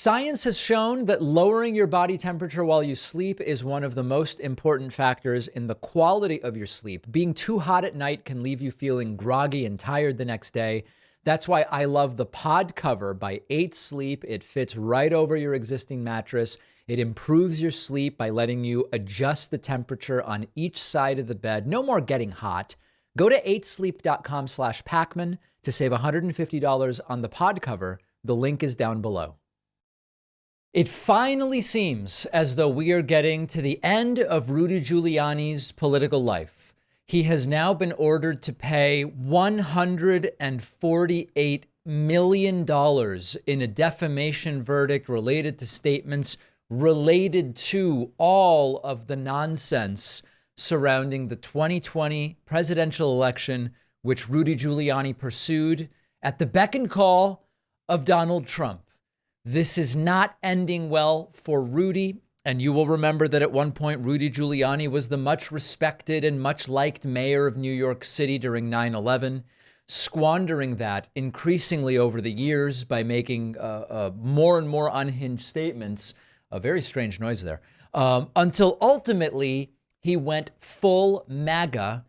Science has shown that lowering your body temperature while you sleep is one of the most important factors in the quality of your sleep. Being too hot at night can leave you feeling groggy and tired the next day. That's why I love the Pod Cover by 8 Sleep. It fits right over your existing mattress. It improves your sleep by letting you adjust the temperature on each side of the bed. No more getting hot. Go to 8sleep.com/Pacman to save $150 on the Pod Cover. The link is down below. It finally seems as though we are getting to the end of Rudy Giuliani's political life. He has now been ordered to pay $148 million in a defamation verdict related to statements related to all of the nonsense surrounding the 2020 presidential election, which Rudy Giuliani pursued at the beck and call of Donald Trump. This is not ending well for Rudy. And you will remember that at one point, Rudy Giuliani was the much respected and much liked mayor of New York City during 9/11, squandering that increasingly over the years by making more and more unhinged statements. A very strange noise there. Until ultimately, he went full MAGA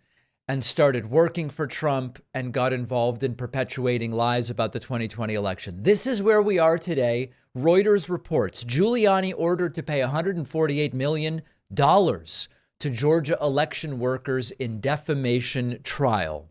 and started working for Trump and got involved in perpetuating lies about the 2020 election. This is where we are today. Reuters reports Giuliani ordered to pay $148 million to Georgia election workers in defamation trial.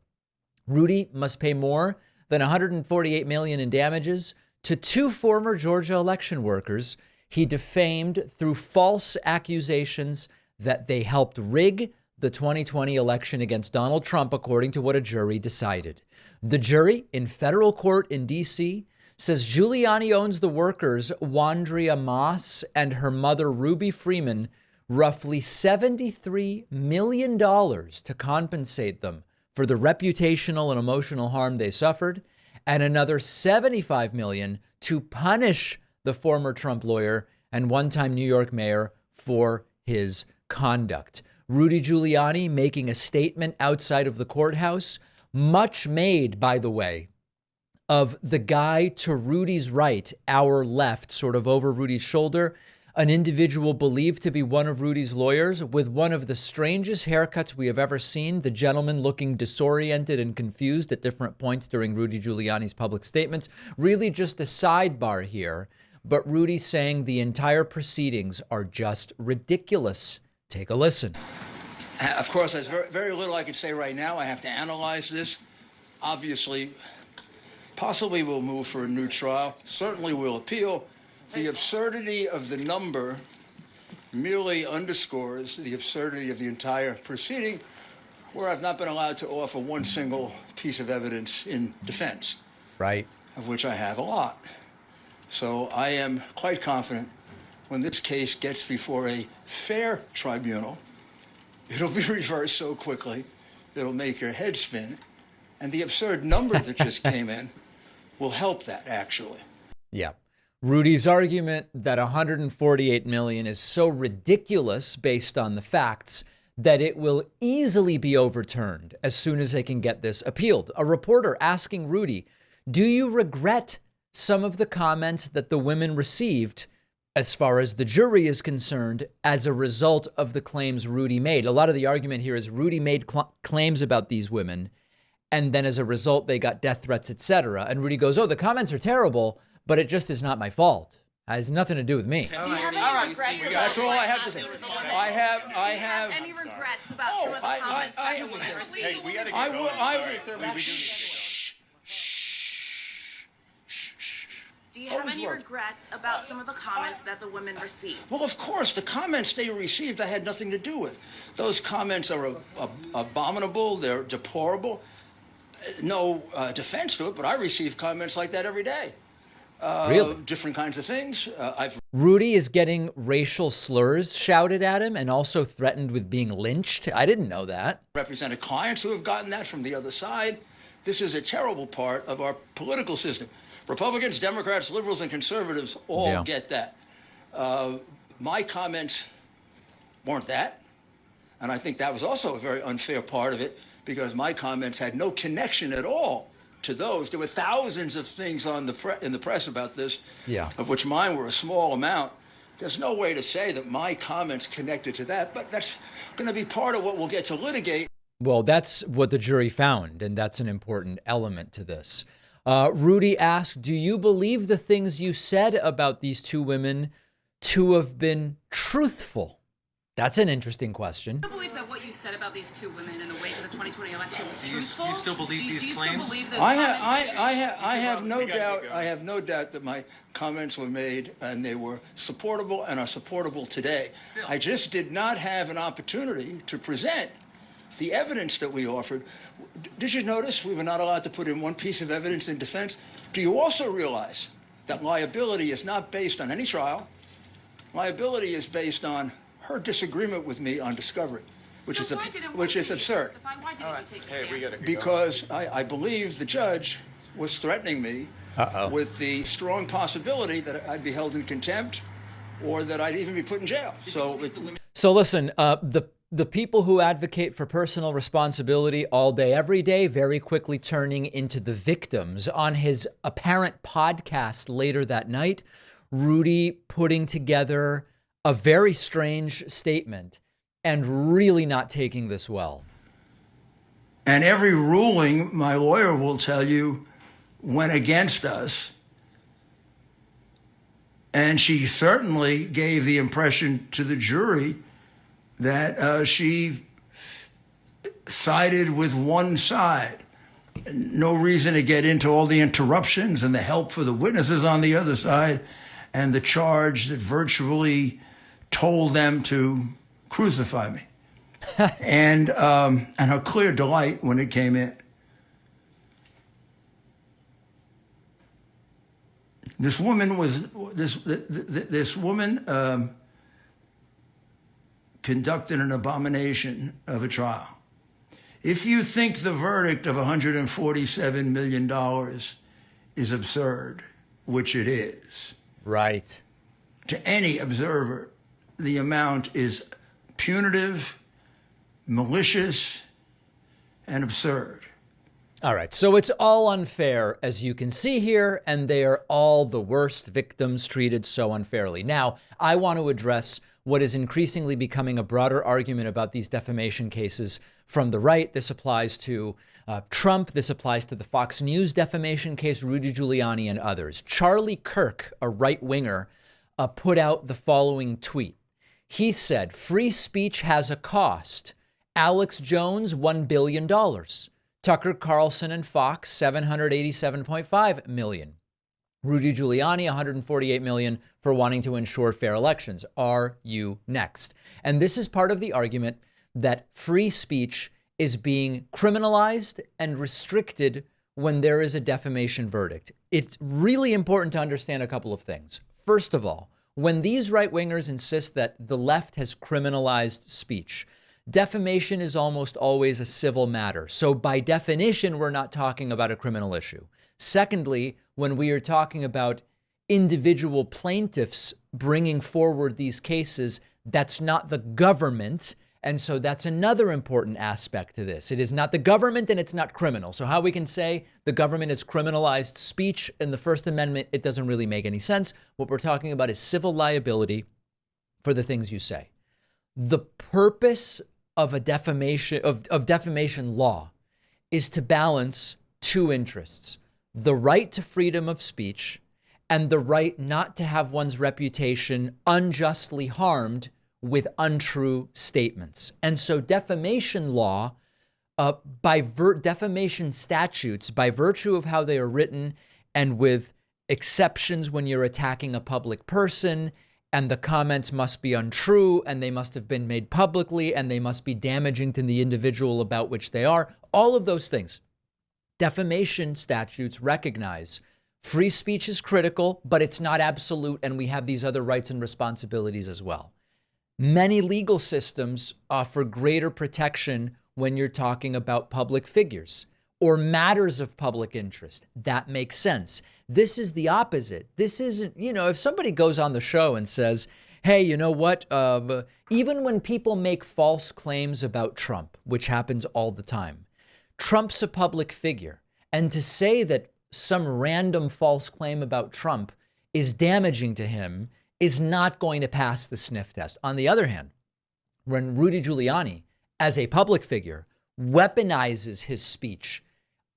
Rudy must pay more than $148 million in damages to 2 former Georgia election workers he defamed through false accusations that they helped rig the 2020 election against Donald Trump, according to what a jury decided. The jury in federal court in D.C. says Giuliani owes the workers Wandria Moss and her mother Ruby Freeman roughly $73 million to compensate them for the reputational and emotional harm they suffered, and another $75 million to punish the former Trump lawyer and one-time New York mayor for his conduct. Rudy Giuliani making a statement outside of the courthouse, much made, by the way, of the guy to Rudy's right, our left, sort of over Rudy's shoulder, an individual believed to be one of Rudy's lawyers with one of the strangest haircuts we have ever seen, the gentleman looking disoriented and confused at different points during Rudy Giuliani's public statements. Really just a sidebar here, but Rudy saying the entire proceedings are just ridiculous. Take a listen. Of course, there's very little I can say right now. I have to analyze this. Obviously, possibly we'll move for a new trial. Certainly we'll appeal. The absurdity of the number merely underscores the absurdity of the entire proceeding, where I've not been allowed to offer one single piece of evidence in defense. Right. Of which I have a lot. So I am quite confident when this case gets before a fair tribunal, it'll be reversed so quickly, it'll make your head spin. And the absurd number that just came in will help that, actually. Yeah. Rudy's argument that $148 million is so ridiculous based on the facts that it will easily be overturned as soon as they can get this appealed. A reporter asking Rudy, do you regret some of the comments that the women received as far as the jury is concerned as a result of the claims Rudy made? A lot of the argument here is Rudy made claims about these women, and then as a result, they got death threats, etc. And Rudy goes, oh, the comments are terrible, but it just is not my fault. It has nothing to do with me. Do you have any regrets about That's all I have to say. I have. Any regrets about some of the comments that the women received? Hey, we gotta get going. Do you have any regrets about some of the comments that the women received? Well, of course, the comments they received I had nothing to do with. Those comments are abominable. They're deplorable. No defense to it, but I receive comments like that every day. Really? Different kinds of things. Rudy is getting racial slurs shouted at him and also threatened with being lynched. I didn't know that. Represented clients who have gotten that from the other side. This is a terrible part of our political system. Republicans, Democrats, liberals, and conservatives all get that. My comments weren't that. And I think that was also a very unfair part of it, because my comments had no connection at all to those. There were thousands of things on in the press about this, Yeah. of which mine were a small amount. There's no way to say that my comments connected to that, but that's going to be part of what we'll get to litigate. Well, that's what the jury found, and that's an important element to this. Rudy asked, do you believe the things you said about these two women to have been truthful? That's an interesting question. I believe that what you said about these two women in the wake of the 2020 election was truthful. Do you still believe these claims? Still believe those I have no doubt. I have no doubt that my comments were made and they were supportable and are supportable today. I just did not have an opportunity to present the evidence that we offered. Did you notice we were not allowed to put in one piece of evidence in defense? Do you also realize that liability is not based on any trial? Liability is based on her disagreement with me on discovery, which is absurd. Why didn't you take the stand? Because I believe the judge was threatening me with the strong possibility that I'd be held in contempt or that I'd even be put in jail. So listen, the people who advocate for personal responsibility all day, every day, very quickly turning into the victims. On his apparent podcast later that night, Rudy putting together a very strange statement and really not taking this well. And every ruling, my lawyer will tell you, went against us. And she certainly gave the impression to the jury that she sided with one side. No reason to get into all the interruptions and the help for the witnesses on the other side and the charge that virtually told them to crucify me. and her clear delight when it came in. This woman conducted an abomination of a trial. If you think the verdict of $147 million is absurd, which it is. Right. To any observer, the amount is punitive, malicious, and absurd. All right. So it's all unfair, as you can see here, and they are all the worst victims treated so unfairly. Now, I want to address what is increasingly becoming a broader argument about these defamation cases from the right. This applies to Trump. This applies to the Fox News defamation case, Rudy Giuliani, and others. Charlie Kirk, a right-winger, put out the following tweet. He said, free speech has a cost. Alex Jones, $1 billion. Tucker Carlson and Fox, $787.5 million. Rudy Giuliani, $148 million for wanting to ensure fair elections. Are you next? And this is part of the argument that free speech is being criminalized and restricted when there is a defamation verdict. It's really important to understand a couple of things. First of all, when these right-wingers insist that the left has criminalized speech, defamation is almost always a civil matter. So by definition, we're not talking about a criminal issue. Secondly, when we are talking about individual plaintiffs bringing forward these cases, that's not the government. And so that's another important aspect to this. It is not the government and it's not criminal. So how we can say the government has criminalized speech in the First Amendment, it doesn't really make any sense. What we're talking about is civil liability for the things you say. The purpose of a defamation of defamation law is to balance two interests: the right to freedom of speech and the right not to have one's reputation unjustly harmed with untrue statements. And so defamation law, defamation statutes, by virtue of how they are written and with exceptions when you're attacking a public person, and the comments must be untrue and they must have been made publicly and they must be damaging to the individual about which they are, all of those things. Defamation statutes recognize free speech is critical, but it's not absolute, and we have these other rights and responsibilities as well. Many legal systems offer greater protection when you're talking about public figures or matters of public interest. That makes sense. This is the opposite. This isn't, if somebody goes on the show and says, hey, you know what? Even when people make false claims about Trump, which happens all the time, Trump's a public figure. And to say that some random false claim about Trump is damaging to him is not going to pass the sniff test. On the other hand, when Rudy Giuliani, as a public figure, weaponizes his speech,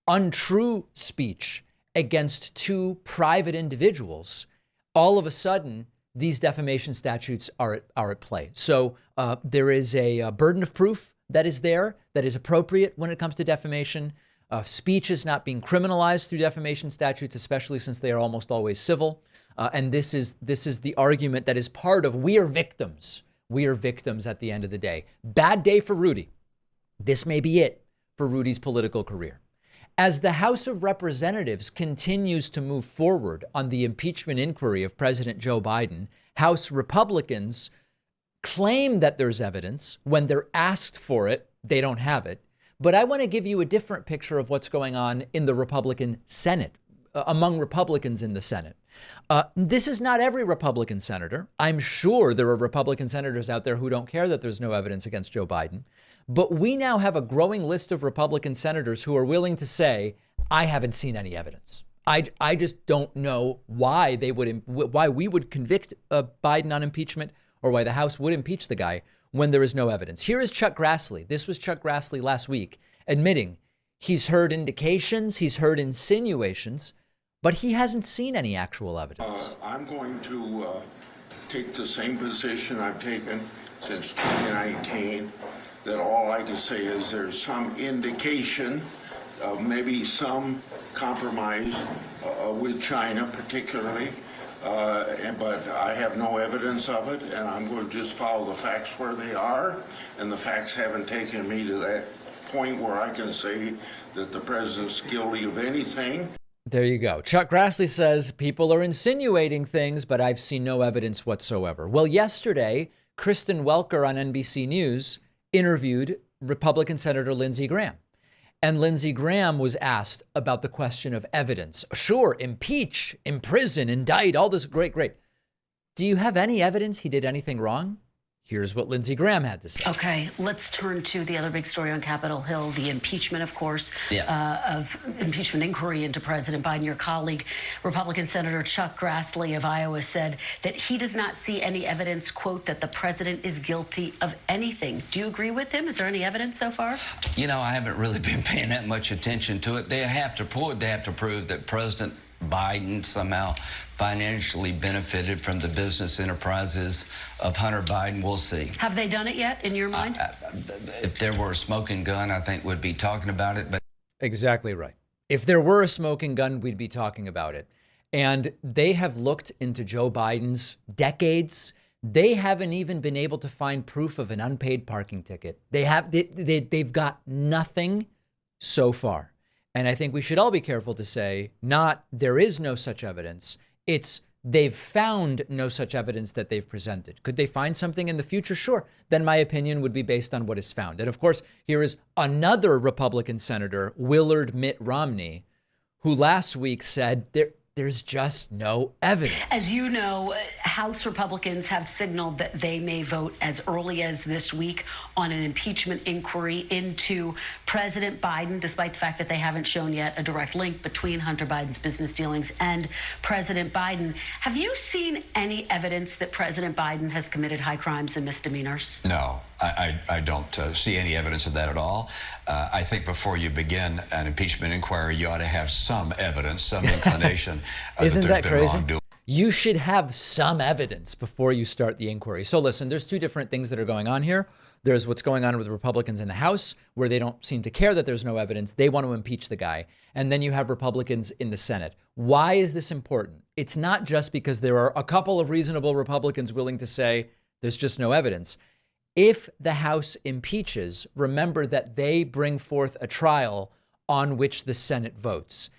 untrue speech against two private individuals, all of a sudden, these defamation statutes are at play. So there is a burden of proof that is there, that is appropriate when it comes to defamation. Speech is not being criminalized through defamation statutes, especially since they are almost always civil. And this is the argument that is part of we are victims. We are victims at the end of the day. Bad day for Rudy. This may be it for Rudy's political career. As the House of Representatives continues to move forward on the impeachment inquiry of President Joe Biden, House Republicans claim that there's evidence. When they're asked for it, they don't have it. But I want to give you a different picture of what's going on in the Republican Senate, among Republicans in the Senate. This is not every Republican senator. I'm sure there are Republican senators out there who don't care that there's no evidence against Joe Biden. But we now have a growing list of Republican senators who are willing to say, I haven't seen any evidence. I just don't know why we would convict Biden on impeachment or why the House would impeach the guy when there is no evidence. Here is Chuck Grassley. This was Chuck Grassley last week admitting he's heard indications, he's heard insinuations, but he hasn't seen any actual evidence. I'm going to take the same position I've taken since 2019, that all I can say is there's some indication of maybe some compromise with China particularly, but I have no evidence of it, and I'm going to just follow the facts where they are, and the facts haven't taken me to that point where I can say that the president's guilty of anything. There you go. Chuck Grassley says people are insinuating things, but I've seen no evidence whatsoever. Well, yesterday, Kristen Welker on NBC News interviewed Republican Senator Lindsey Graham. And Lindsey Graham was asked about the question of evidence. Sure, impeach, imprison, indict, all this great. Do you have any evidence he did anything wrong? Here's what Lindsey Graham had to say. Okay, let's turn to the other big story on Capitol Hill, the impeachment, of course, of impeachment inquiry into President Biden. Your colleague, Republican Senator Chuck Grassley of Iowa, said that he does not see any evidence, quote, that the president is guilty of anything. Do you agree with him? Is there any evidence so far? You know, I haven't really been paying that much attention to it. They have to prove that President Biden somehow financially benefited from the business enterprises of Hunter Biden. We'll see. Have they done it yet, in your mind? If there were a smoking gun, I think we'd be talking about it. But exactly right. If there were a smoking gun, we'd be talking about it. And they have looked into Joe Biden's decades. They haven't even been able to find proof of an unpaid parking ticket. They've got nothing so far. And I think we should all be careful to say, not there is no such evidence. It's they've found no such evidence that they've presented. Could they find something in the future? Sure. Then my opinion would be based on what is found. And of course, here is another Republican senator, Willard Mitt Romney, who last week said there's just no evidence. As you know, House Republicans have signaled that they may vote as early as this week on an impeachment inquiry into President Biden, despite the fact that they haven't shown yet a direct link between Hunter Biden's business dealings and President Biden. Have you seen any evidence that President Biden has committed high crimes and misdemeanors? No. I don't see any evidence of that at all. I think before you begin an impeachment inquiry, you ought to have some evidence, some inclination Isn't that there's been crazy? wrongdoing. You should have some evidence before you start the inquiry. So listen, there's two different things that are going on here. There's what's going on with the Republicans in the House, where they don't seem to care that there's no evidence. They want to impeach the guy. And then you have Republicans in the Senate. Why is this important? It's not just because there are a couple of reasonable Republicans willing to say there's just no evidence. If the House impeaches, remember that they bring forth a trial on which the Senate votes.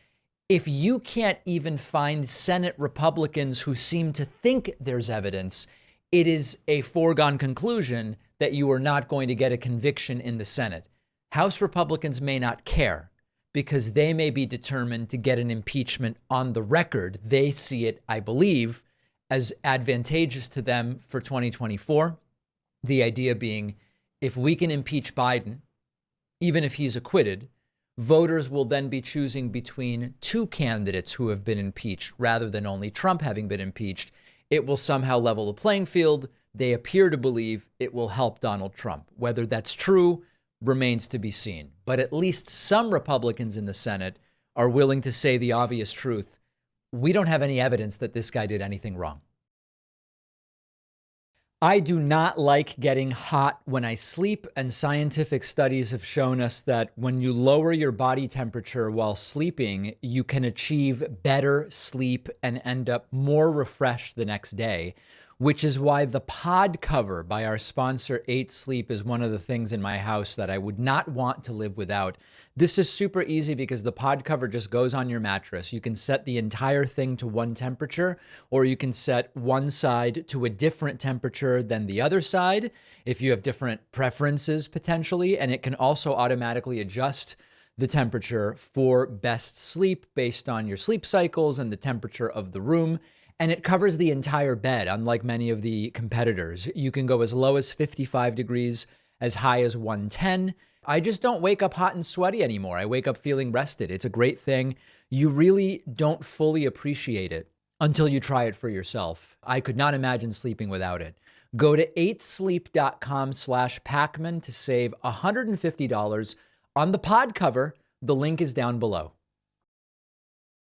If you can't even find Senate Republicans who seem to think there's evidence, it is a foregone conclusion that you are not going to get a conviction in the Senate. House Republicans may not care because they may be determined to get an impeachment on the record. They see it, I believe, as advantageous to them for 2024. The idea being, if we can impeach Biden, even if he's acquitted, voters will then be choosing between two candidates who have been impeached rather than only Trump having been impeached. It will somehow level the playing field. They appear to believe it will help Donald Trump. Whether that's true remains to be seen. But at least some Republicans in the Senate are willing to say the obvious truth. We don't have any evidence that this guy did anything wrong. I do not like getting hot when I sleep, and scientific studies have shown us that when you lower your body temperature while sleeping, you can achieve better sleep and end up more refreshed the next day, which is why the pod cover by our sponsor 8 Sleep is one of the things in my house that I would not want to live without. This is super easy because the pod cover just goes on your mattress. You can set the entire thing to one temperature, or you can set one side to a different temperature than the other side if you have different preferences potentially. And it can also automatically adjust the temperature for best sleep based on your sleep cycles and the temperature of the room. And it covers the entire bed, unlike many of the competitors. You can go as low as 55 degrees, as high as 110. I just don't wake up hot and sweaty anymore. I wake up feeling rested. It's a great thing. You really don't fully appreciate it until you try it for yourself. I could not imagine sleeping without it. Go to 8sleep.com/Pacman to save $150 on the pod cover. The link is down below.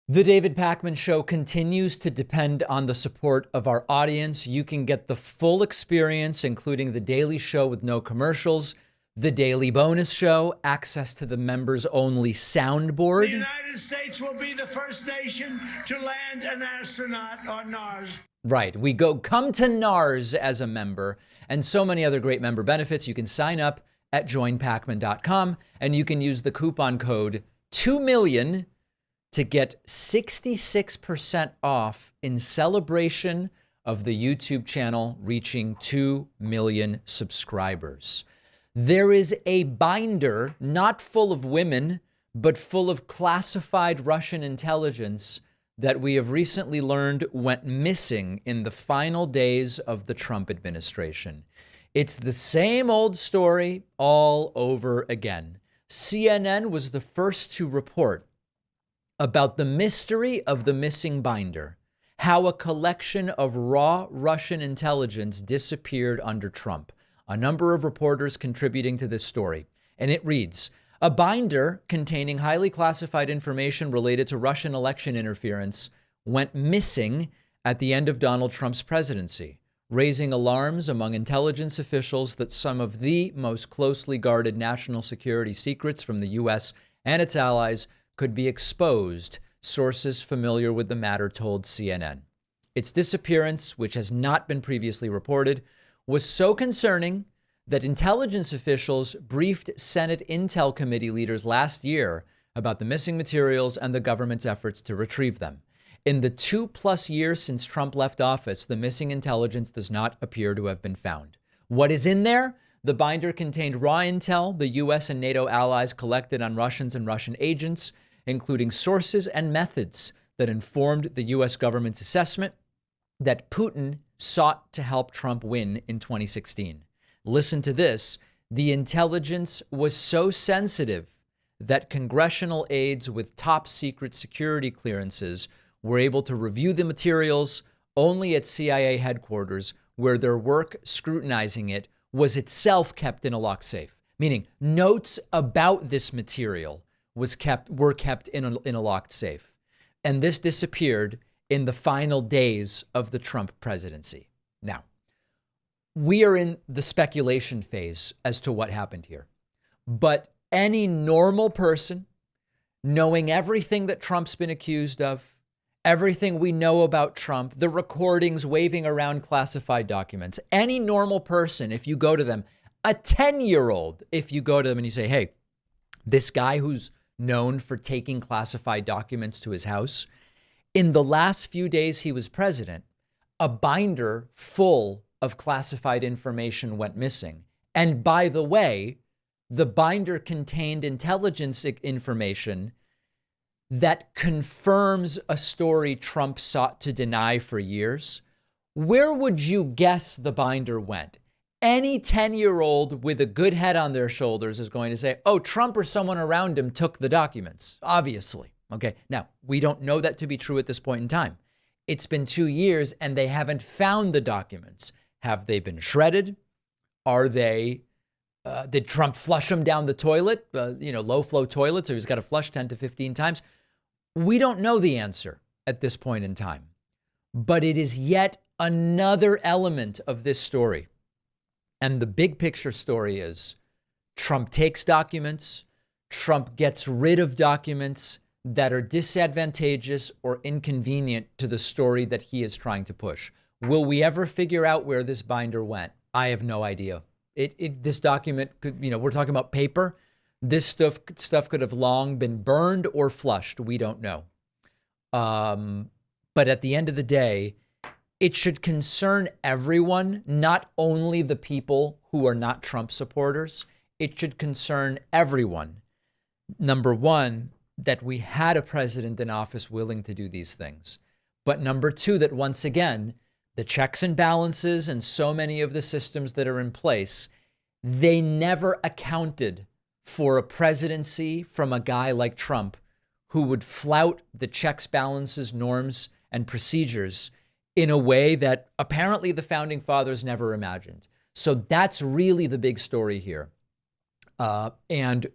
The David Pakman Show continues to depend on the support of our audience. You can get the full experience, including the daily show with no commercials, the daily bonus show, access to the members-only soundboard. The United States will be the first nation to land an astronaut on Mars. Right. Come to NARS as a member, and so many other great member benefits. You can sign up at joinpacman.com, and you can use the coupon code 2million to get 66% off in celebration of the YouTube channel reaching 2 million subscribers. There is a binder not full of women, but full of classified Russian intelligence that we have recently learned went missing in the final days of the Trump administration. It's the same old story all over again. CNN was the first to report about the mystery of the missing binder, how a collection of raw Russian intelligence disappeared under Trump. A number of reporters contributing to this story. And it reads, a binder containing highly classified information related to Russian election interference went missing at the end of Donald Trump's presidency, raising alarms among intelligence officials that some of the most closely guarded national security secrets from the U.S. and its allies could be exposed, sources familiar with the matter told CNN. Its disappearance, which has not been previously reported, was so concerning that intelligence officials briefed Senate Intel Committee leaders last year about the missing materials and the government's efforts to retrieve them. In the 2+ years since Trump left office, the missing intelligence does not appear to have been found. What is in there? The binder contained raw intel the U.S. and NATO allies collected on Russians and Russian agents, including sources and methods that informed the U.S. government's assessment that Putin sought to help Trump win in 2016. Listen to this. The intelligence was so sensitive that congressional aides with top secret security clearances were able to review the materials only at CIA headquarters, where their work scrutinizing it was itself kept in a locked safe, meaning notes about this material were kept in a locked safe. And this disappeared in the final days of the Trump presidency. Now, we are in the speculation phase as to what happened here. But any normal person, knowing everything that Trump's been accused of, everything we know about Trump, the recordings waving around classified documents, any normal person, if you go to them, a 10-year-old, if you go to them and you say, hey, this guy who's known for taking classified documents to his house, in the last few days he was president, a binder full of classified information went missing. And by the way, the binder contained intelligence information that confirms a story Trump sought to deny for years. Where would you guess the binder went? Any 10-year-old with a good head on their shoulders is going to say, oh, Trump or someone around him took the documents, obviously. Okay, now, we don't know that to be true at this point in time. It's been 2 years and they haven't found the documents. Have they been shredded? Are they, did Trump flush them down the toilet? Low flow toilet, so he's got to flush 10 to 15 times. We don't know the answer at this point in time, but it is yet another element of this story. And the big picture story is Trump takes documents, Trump gets rid of documents that are disadvantageous or inconvenient to the story that he is trying to push. Will we ever figure out where this binder went? I have no idea. This document could, we're talking about paper. This stuff could have long been burned or flushed. We don't know. But at the end of the day, it should concern everyone, not only the people who are not Trump supporters. It should concern everyone. Number one, that we had a president in office willing to do these things. But number two, that once again, the checks and balances and so many of the systems that are in place, they never accounted for a presidency from a guy like Trump who would flout the checks, balances, norms, and procedures in a way that apparently the founding fathers never imagined. So that's really the big story here. And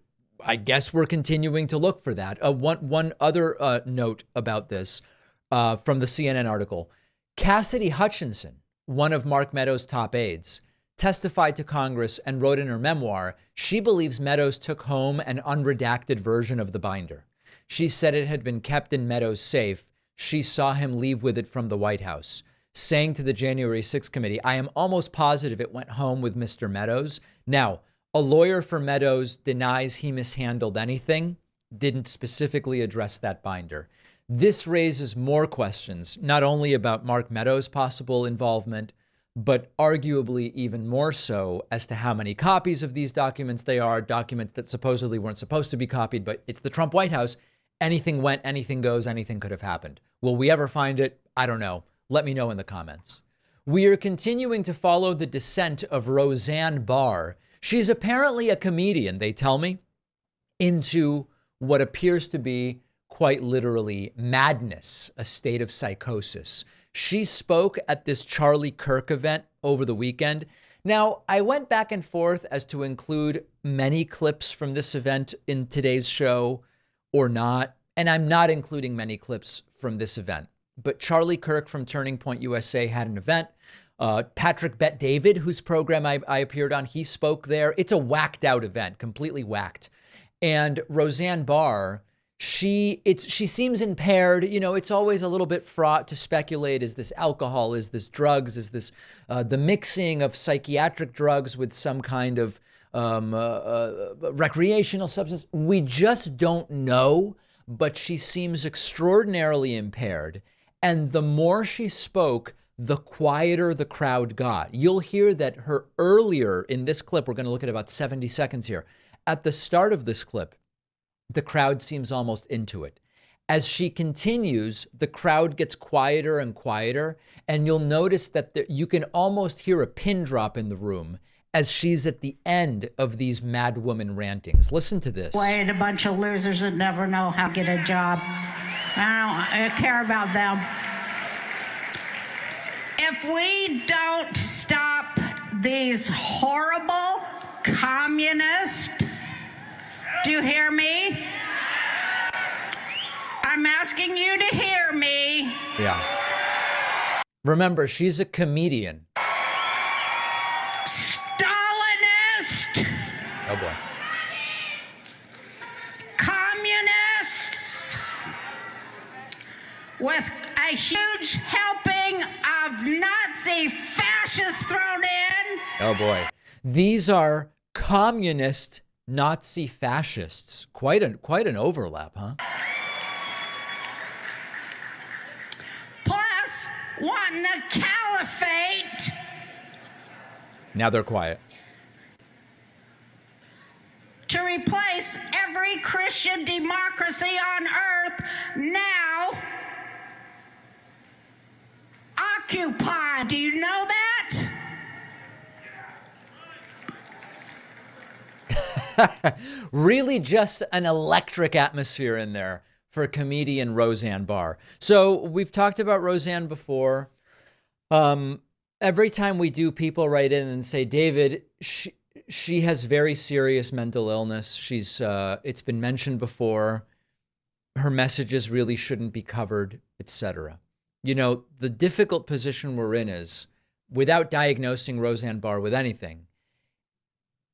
I guess we're continuing to look for that. One other note about this from the CNN article. Cassidy Hutchinson, one of Mark Meadows' top aides, testified to Congress and wrote in her memoir, she believes Meadows took home an unredacted version of the binder. She said it had been kept in Meadows' safe. She saw him leave with it from the White House, saying to the January 6th committee, I am almost positive it went home with Mr. Meadows. Now, a lawyer for Meadows denies he mishandled anything, didn't specifically address that binder. This raises more questions, not only about Mark Meadows' possible involvement, but arguably even more so as to how many copies of these documents they are, documents that supposedly weren't supposed to be copied, but it's the Trump White House. Anything went, anything goes, anything could have happened. Will we ever find it? I don't know. Let me know in the comments. We are continuing to follow the descent of Roseanne Barr. She's apparently a comedian, they tell me, into what appears to be quite literally madness, a state of psychosis. She spoke at this Charlie Kirk event over the weekend. Now, I went back and forth as to include many clips from this event in today's show or not, and I'm not including many clips from this event. But Charlie Kirk from Turning Point USA had an event. Patrick Bet-David, whose program I appeared on, he spoke there. It's a whacked out event, completely whacked. And Roseanne Barr, she seems impaired. It's always a little bit fraught to speculate. Is this alcohol? Is this drugs? Is this the mixing of psychiatric drugs with some kind of recreational substance? We just don't know, but she seems extraordinarily impaired. And the more she spoke, the quieter the crowd got. You'll hear that her earlier in this clip, we're going to look at about 70 seconds here. At the start of this clip, the crowd seems almost into it. As she continues, the crowd gets quieter and quieter, and you'll notice that you can almost hear a pin drop in the room as she's at the end of these mad woman rantings. Listen to this. Wait, a bunch of losers that never know how to get a job. I don't care about them. If we don't stop these horrible communists, do you hear me? I'm asking you to hear me. Yeah. Remember, she's a comedian. Stalinist. Oh boy. Communists with a huge helping of Nazi fascists thrown in. Oh boy. These are communist Nazi fascists. Quite an overlap, huh? Plus, wanting a caliphate. Now they're quiet. To replace every Christian democracy on earth now occupied. Do you know that? Really just an electric atmosphere in there for comedian Roseanne Barr. So we've talked about Roseanne before. Every time we do, people write in and say, David, she has very serious mental illness. It's been mentioned before. Her messages really shouldn't be covered, etc. You know, the difficult position we're in is, without diagnosing Roseanne Barr with anything,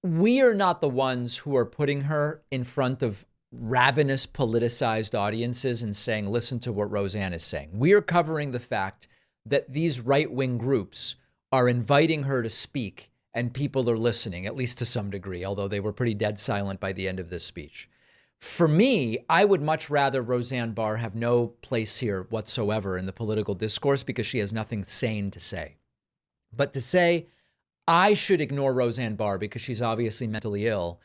we are not the ones who are putting her in front of ravenous politicized audiences and saying, listen to what Roseanne is saying. We are covering the fact that these right-wing groups are inviting her to speak and people are listening, at least to some degree, although they were pretty dead silent by the end of this speech. For me, I would much rather Roseanne Barr have no place here whatsoever in the political discourse because she has nothing sane to say. But to say I should ignore Roseanne Barr because she's obviously mentally ill,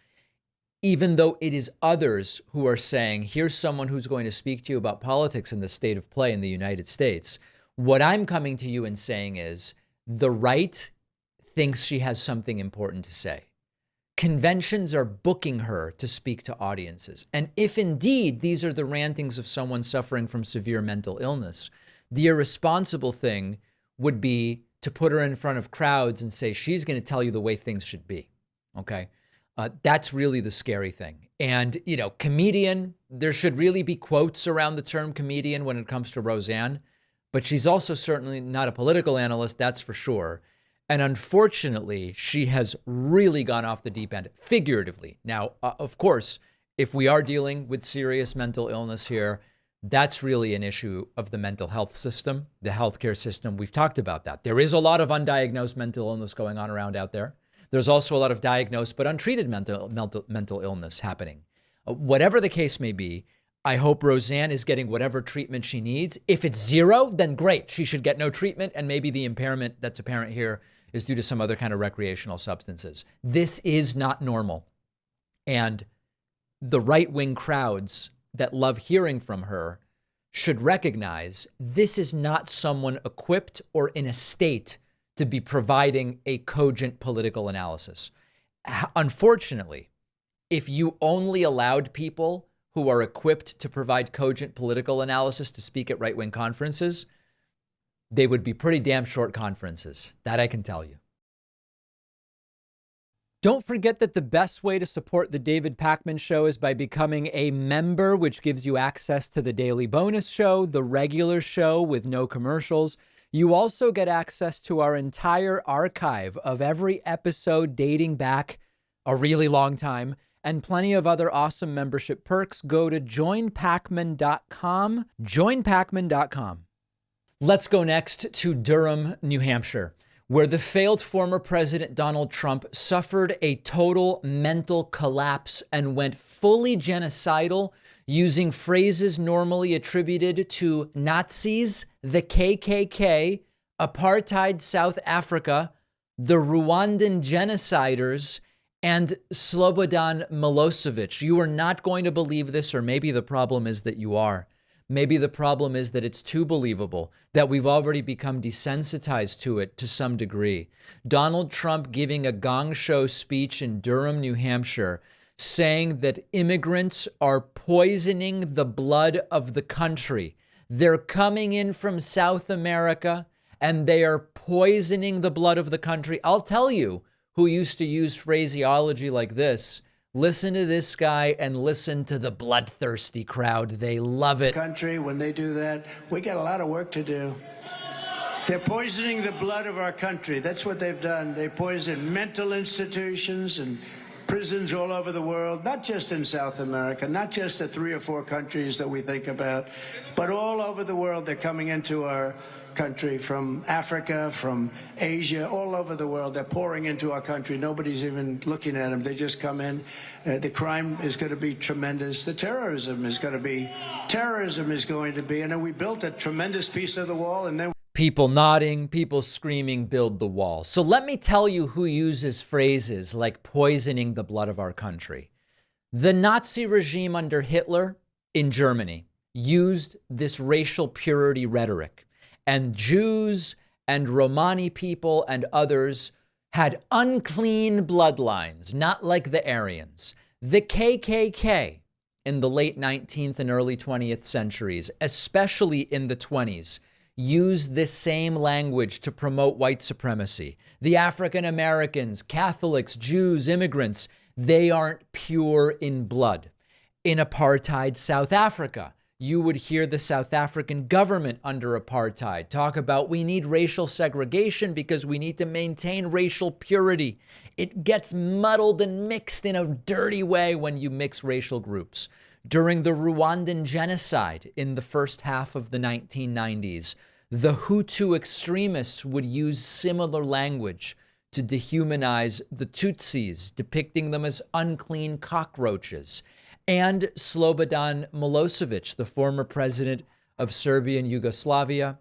even though it is others who are saying, here's someone who's going to speak to you about politics and the state of play in the United States. What I'm coming to you and saying is the right thinks she has something important to say. Conventions are booking her to speak to audiences. And if indeed these are the rantings of someone suffering from severe mental illness, the irresponsible thing would be to put her in front of crowds and say, she's going to tell you the way things should be. Okay. That's really the scary thing. And, you know, comedian, there should really be quotes around the term comedian when it comes to Roseanne, but she's also certainly not a political analyst, that's for sure. And unfortunately, she has really gone off the deep end, figuratively. Now, of course, if we are dealing with serious mental illness here, that's really an issue of the mental health system, the healthcare system. We've talked about that. There is a lot of undiagnosed mental illness going on around out there. There's also a lot of diagnosed but untreated mental illness happening. Whatever the case may be, I hope Roseanne is getting whatever treatment she needs. If it's zero, then great. She should get no treatment, and maybe the impairment that's apparent here is due to some other kind of recreational substances. This is not normal. And the right-wing crowds that love hearing from her should recognize this is not someone equipped or in a state to be providing a cogent political analysis. Unfortunately, if you only allowed people who are equipped to provide cogent political analysis to speak at right-wing conferences, they would be pretty damn short conferences. That I can tell you. Don't forget that the best way to support the David Pakman Show is by becoming a member, which gives you access to the daily bonus show, the regular show with no commercials. You also get access to our entire archive of every episode dating back a really long time and plenty of other awesome membership perks. Go to joinpakman.com, joinpakman.com. Let's go next to Durham, New Hampshire, where the failed former President Donald Trump suffered a total mental collapse and went fully genocidal, using phrases normally attributed to Nazis, the KKK, apartheid South Africa, the Rwandan genociders, and Slobodan Milosevic. You are not going to believe this, or maybe the problem is that you are. Maybe the problem is that it's too believable, that we've already become desensitized to it to some degree. Donald Trump giving a gong show speech in Durham, New Hampshire, saying that immigrants are poisoning the blood of the country. They're coming in from South America and they are poisoning the blood of the country. I'll tell you who used to use phraseology like this. Listen to this guy and listen to the bloodthirsty crowd. They love it. Country, when they do that, we got a lot of work to do. They're poisoning the blood of our country. That's what they've done. They poison mental institutions and prisons all over the world, not just in South America, not just the 3 or 4 countries that we think about, but all over the world. They're coming into our country from Africa, from Asia, all over the world. They're pouring into our country. Nobody's even looking at them. They just come in. The crime is going to be tremendous. The terrorism is going to be, and then we built a tremendous piece of the wall, and then people nodding, people screaming, build the wall. So let me tell you who uses phrases like poisoning the blood of our country. The Nazi regime under Hitler in Germany used this racial purity rhetoric. And Jews and Romani people and others had unclean bloodlines, not like the Aryans. The KKK in the late 19th and early 20th centuries, especially in the 20s, used this same language to promote white supremacy. The African Americans, Catholics, Jews, immigrants, they aren't pure in blood. In apartheid South Africa, you would hear the South African government under apartheid talk about we need racial segregation because we need to maintain racial purity. It gets muddled and mixed in a dirty way when you mix racial groups. During the Rwandan genocide in the first half of the 1990s, the Hutu extremists would use similar language to dehumanize the Tutsis, depicting them as unclean cockroaches. And Slobodan Milosevic, the former president of Serbia and Yugoslavia,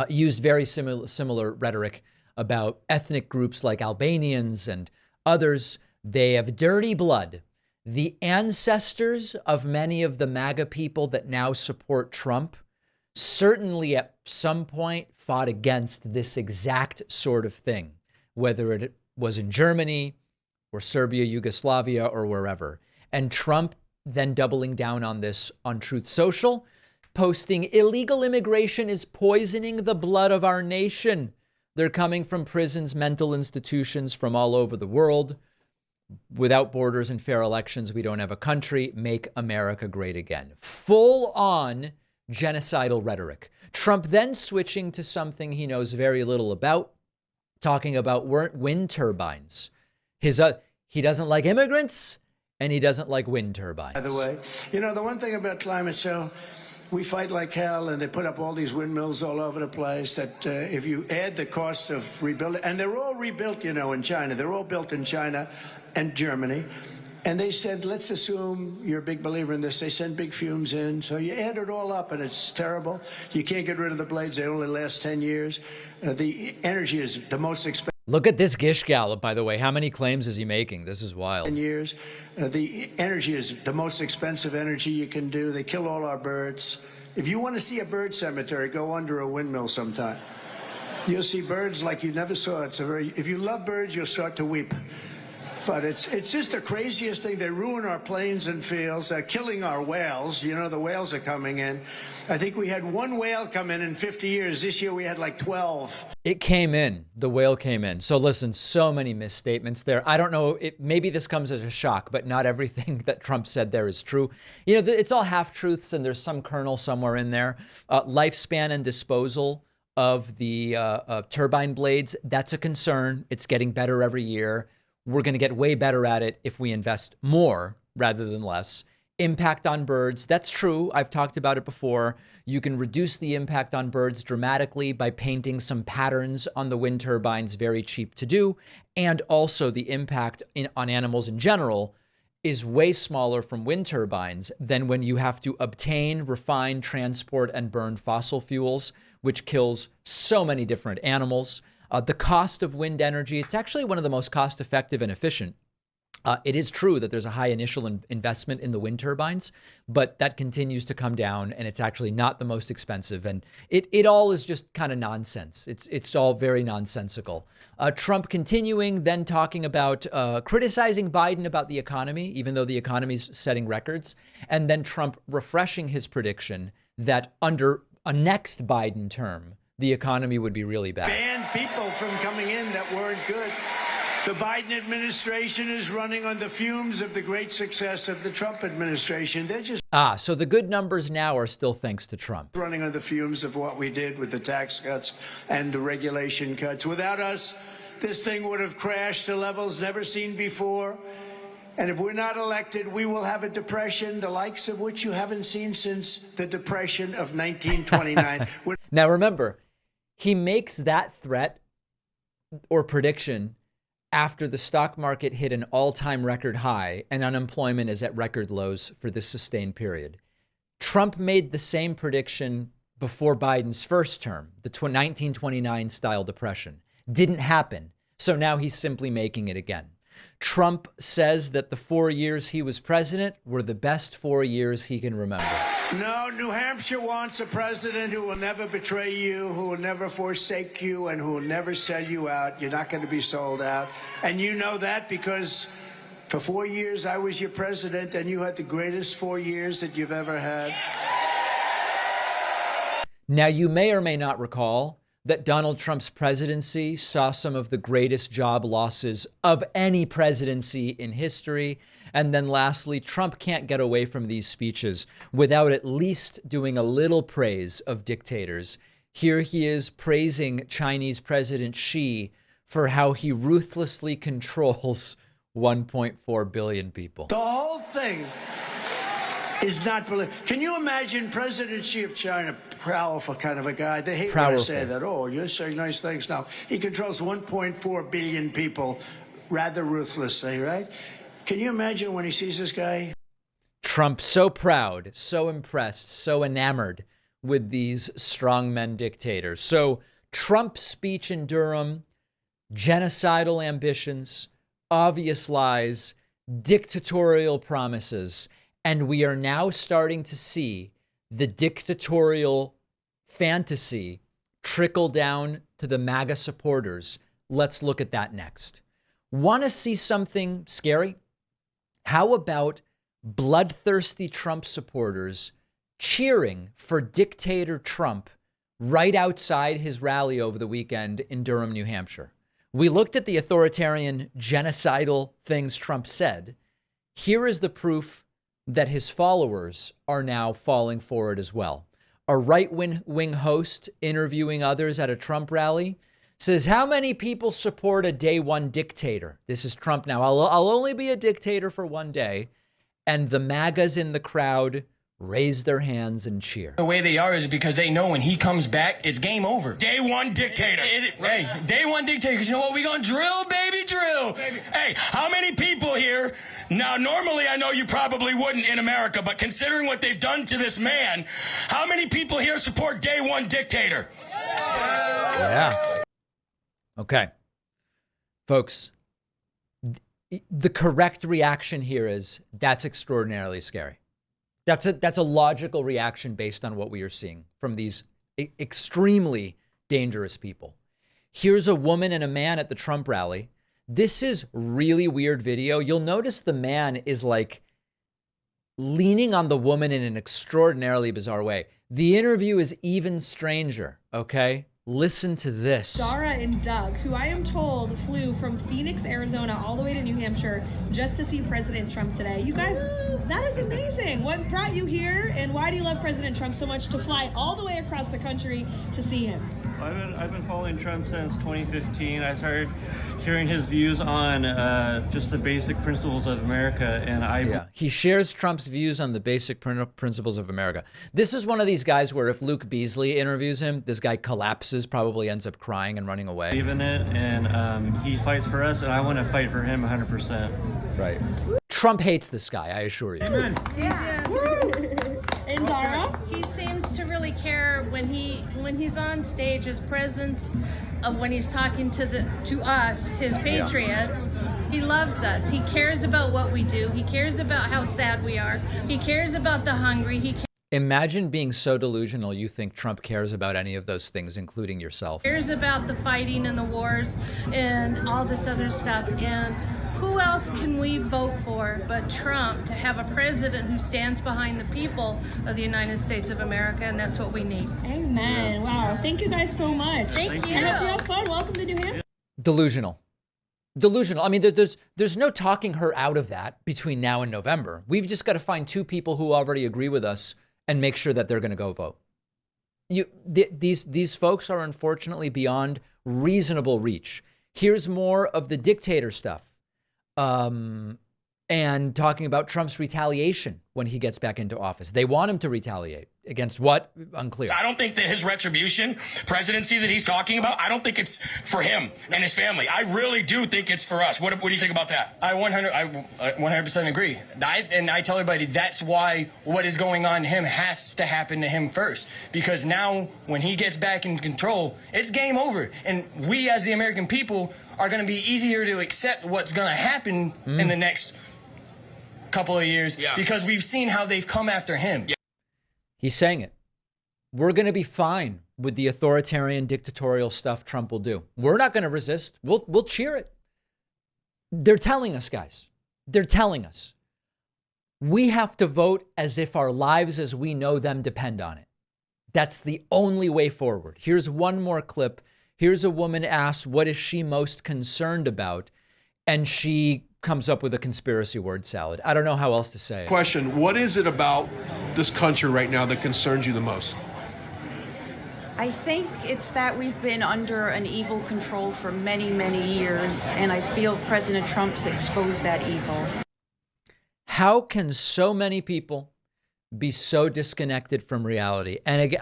used very similar rhetoric about ethnic groups like Albanians and others. They have dirty blood. The ancestors of many of the MAGA people that now support Trump certainly at some point fought against this exact sort of thing, whether it was in Germany or Serbia, Yugoslavia, or wherever. And Trump then doubling down on this on Truth Social, posting illegal immigration is poisoning the blood of our nation. They're coming from prisons, mental institutions from all over the world. Without borders and fair elections, we don't have a country. Make America great again. Full on genocidal rhetoric. Trump then switching to something he knows very little about, talking about wind turbines. He doesn't like immigrants, and he doesn't like wind turbines. By the way, you know, the one thing about climate, so we fight like hell, and they put up all these windmills all over the place that if you add the cost of rebuilding, and they're all rebuilt, you know, in China. They're all built in China and Germany. And they said, let's assume you're a big believer in this. They send big fumes in. So you add it all up, and it's terrible. You can't get rid of the blades. They only last 10 years. The energy is the most expensive. Look at this Gish Gallop, by the way. How many claims is he making? This is wild. 10 years. The energy is the most expensive energy you can do. They kill all our birds. If you want to see a bird cemetery, go under a windmill sometime. You'll see birds like you never saw. If you love birds, you'll start to weep. But it's just the craziest thing. They ruin our plains and fields. They're killing our whales. You know, the whales are coming in. I think we had one whale come in 50 years. This year we had like 12. It came in. The whale came in. So listen, so many misstatements there. I don't know. Maybe this comes as a shock, but not everything that Trump said there is true. You know, it's all half-truths, and there's some kernel somewhere in there. Lifespan and disposal of the turbine blades, that's a concern. It's getting better every year. We're going to get way better at it if we invest more rather than less. Impact on birds, that's true. I've talked about it before. You can reduce the impact on birds dramatically by painting some patterns on the wind turbines, very cheap to do. And also the impact on animals in general is way smaller from wind turbines than when you have to obtain, refine, transport, and burn fossil fuels, which kills so many different animals. The cost of wind energy, it's actually one of the most cost effective and efficient. It is true that there's a high initial investment in the wind turbines, but that continues to come down, and it's actually not the most expensive. And it all is just kind of nonsense. It's all very nonsensical. Trump continuing, then talking about criticizing Biden about the economy, even though the economy's setting records, and then Trump refreshing his prediction that under a next Biden term, the economy would be really bad. Ban people from coming in that weren't good. The Biden administration is running on the fumes of the great success of the Trump administration. They're just so the good numbers now are still thanks to Trump. Running on the fumes of what we did with the tax cuts and the regulation cuts. Without us, this thing would have crashed to levels never seen before. And if we're not elected, we will have a depression, the likes of which you haven't seen since the Depression of 1929. Now, remember, he makes that threat or prediction after the stock market hit an all-time record high and unemployment is at record lows for this sustained period. Trump made the same prediction before Biden's first term, the 1929 style depression. Didn't happen. So now he's simply making it again. Trump says that the 4 years he was president were the best 4 years he can remember. No, New Hampshire wants a president who will never betray you, who will never forsake you, and who will never sell you out. You're not going to be sold out. And you know that because For 4 years, I was your president, and you had the greatest 4 years that you've ever had. Now, you may or may not recall that Donald Trump's presidency saw some of the greatest job losses of any presidency in history. And then lastly, Trump can't get away from these speeches without at least doing a little praise of dictators. Here he is praising Chinese President Xi for how he ruthlessly controls 1.4 billion people. The whole thing is not believable. Can you imagine President Xi of China, powerful kind of a guy? They hate when I say that. Oh, you're saying nice things now. He controls 1.4 billion people rather ruthlessly, right? Can you imagine when he sees this guy? Trump so proud, so impressed, so enamored with these strongmen dictators. So Trump's speech in Durham, genocidal ambitions, obvious lies, dictatorial promises. And we are now starting to see the dictatorial fantasy trickle down to the MAGA supporters. Let's look at that next. Want to see something scary? How about bloodthirsty Trump supporters cheering for dictator Trump right outside his rally over the weekend in Durham, New Hampshire? We looked at the authoritarian, genocidal things Trump said. Here is the proof that his followers are now falling for it as well. A right-wing host interviewing others at a Trump rally says, how many people support a day one dictator? This is Trump now. I'll only be a dictator for one day. And the MAGAs in the crowd raise their hands and cheer. The way they are is because they know when he comes back, it's game over. Day one dictator. Hey, day one dictator, because you know what? We gonna drill, baby, drill. Baby. Hey, how many people here? Now, normally I know you probably wouldn't in America, but considering what they've done to this man, how many people here support day one dictator? Yeah. Okay. Folks, the correct reaction here is that's extraordinarily scary. That's a logical reaction based on what we are seeing from these extremely dangerous people. Here's a woman and a man at the Trump rally. This is really weird video. You'll notice the man is like leaning on the woman in an extraordinarily bizarre way. The interview is even stranger, okay? Listen to this. Dara and Doug, who I am told flew from Phoenix, Arizona, all the way to New Hampshire just to see President Trump today. You guys, that is amazing. What brought you here, and why do you love President Trump so much to fly all the way across the country to see him? I've been following Trump since 2015. I started hearing his views on just the basic principles of America, and he shares Trump's views on the basic principles of America. This is one of these guys where if Luke Beasley interviews him, this guy collapses, probably ends up crying and running away. Believe in it, and he fights for us, and I want to fight for him 100%. Right. Trump hates this guy, I assure you. Amen. Yeah. And Dara? He seems to really care when he's on stage. His presence of when he's talking to us, his patriots. He loves us. He cares about what we do. He cares about how sad we are. He cares about the hungry. Imagine being so delusional you think Trump cares about any of those things, including yourself. Cares about the fighting and the wars and all this other stuff. And who else can we vote for but Trump, to have a president who stands behind the people of the United States of America, and that's what we need. Amen. Wow. Thank you guys so much. Thank you. I hope you have fun. Welcome to New Hampshire. Delusional. I mean, there's no talking her out of that between now and November. We've just got to find two people who already agree with us and make sure that they're going to go vote. These folks are unfortunately beyond reasonable reach. Here's more of the dictator stuff. And talking about Trump's retaliation when he gets back into office. They want him to retaliate against what? Unclear. I don't think that his retribution presidency that he's talking about, I don't think it's for him and his family. I really do think it's for us. What do you think about that? I 100% agree. I tell everybody that's why what is going on to him has to happen to him first. Because now when he gets back in control, it's game over. And we as the American people are going to be easier to accept what's going to happen in the next couple of years because we've seen how they've come after him. He's saying it. We're going to be fine with the authoritarian dictatorial stuff Trump will do. We're not going to resist. We'll cheer it. They're telling us, guys. They're telling us we have to vote as if our lives as we know them depend on it. That's the only way forward. Here's one more clip. Here's a woman asked, what is she most concerned about? And she comes up with a conspiracy word salad. I don't know how else to say it. Question, what is it about this country right now that concerns you the most? I think it's that we've been under an evil control for many, many years, and I feel President Trump's exposed that evil. How can so many people be so disconnected from reality? And again,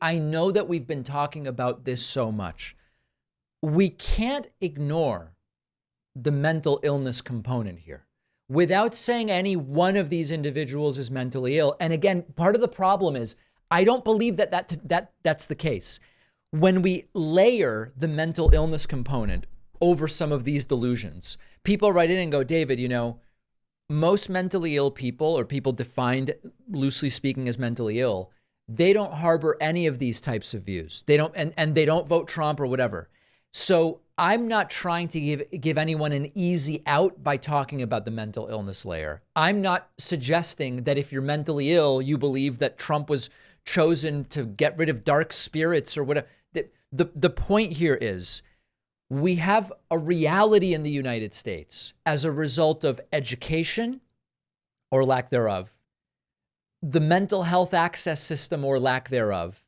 I know that we've been talking about this so much. We can't ignore the mental illness component here without saying any one of these individuals is mentally ill. And again, part of the problem is I don't believe that's the case. When we layer the mental illness component over some of these delusions, people write in and go, David, you know, most mentally ill people, or people defined loosely speaking as mentally ill, they don't harbor any of these types of views. They don't, and they don't vote Trump or whatever. So I'm not trying to give anyone an easy out by talking about the mental illness layer. I'm not suggesting that if you're mentally ill, you believe that Trump was chosen to get rid of dark spirits or whatever. The point here is we have a reality in the United States as a result of education or lack thereof, the mental health access system or lack thereof,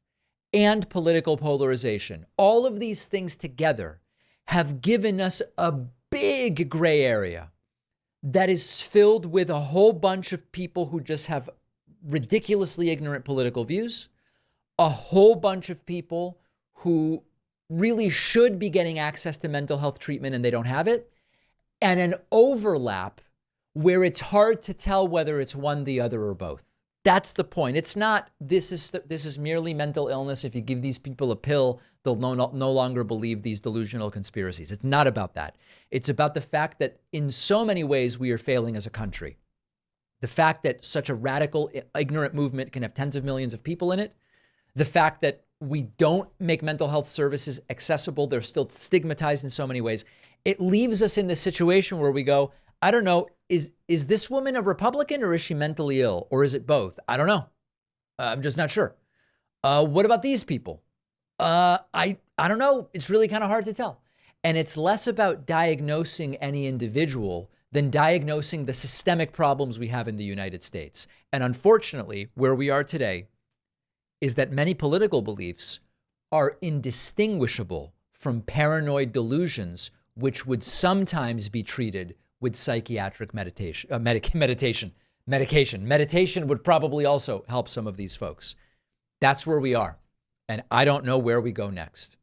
and political polarization. All of these things together have given us a big gray area that is filled with a whole bunch of people who just have ridiculously ignorant political views, a whole bunch of people who really should be getting access to mental health treatment and they don't have it, and an overlap where it's hard to tell whether it's one, the other, or both. That's the point. It's not, this is merely mental illness. If you give these people a pill, they'll no longer believe these delusional conspiracies. It's not about that. It's about the fact that in so many ways we are failing as a country. The fact that such a radical, ignorant movement can have tens of millions of people in it. The fact that we don't make mental health services accessible. They're still stigmatized in so many ways. It leaves us in this situation where we go, I don't know, is this woman a Republican or is she mentally ill? Or is it both? I don't know. I'm just not sure. What about these people? I don't know. It's really kind of hard to tell. And it's less about diagnosing any individual than diagnosing the systemic problems we have in the United States. And unfortunately, where we are today is that many political beliefs are indistinguishable from paranoid delusions, which would sometimes be treated with psychiatric medication. Medication would probably also help some of these folks. That's where we are. And I don't know where we go next.